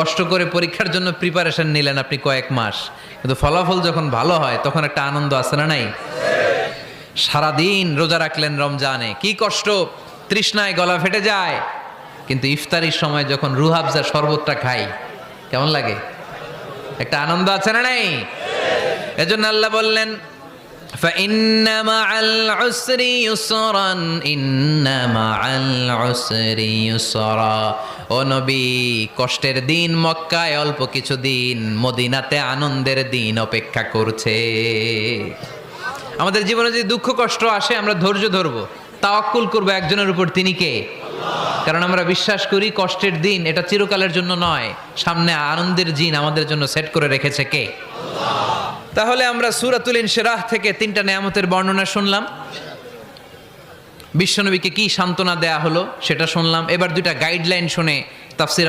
কষ্ট করে পরীক্ষার জন্য প্রিপারেশন নিলেন আপনি কয়েক মাস, কিন্তু ফলাফল যখন ভালো হয় তখন একটা আনন্দ আছে না নাই? সারাদিন রোজা রাখলেন রমজানে, কি কষ্ট, তৃষ্ণায় গলা ফেটে যায়, কিন্তু ইফতারির সময় যখন রুহাবজা শরবতটা খাই কেমন লাগে? একটা আনন্দ আছে না নাই? এজন্য আল্লাহ বললেন فإن مع العسر يسرا إن مع العسر يسرا। ও নবী, কষ্টের দিন মক্কায় অল্প কিছু দিন, মদিনাতে আনন্দের দিন অপেক্ষা করছে। আমাদের জীবনে যদি দুঃখ কষ্ট আসে আমরা ধৈর্য ধরবো, তাওয়াক্কুল করবো একজনের উপর, তিনি কে? কারণ আমরা বিশ্বাস করি কষ্টের দিন এটা চিরকালের জন্য নয়, সামনে আনন্দের দিন আমাদের জন্য সেট করে রেখেছে কে? তাহলে আমরা সূরাতুল ইনশিরাহ থেকে 3টা নেয়ামতের বর্ণনা শুনলাম, বিশ্বনবীকে কি সান্ত্বনা দেয়া হলো সেটা শুনলাম। এবার 2টা গাইডলাইন শুনে তাফসীর আমরা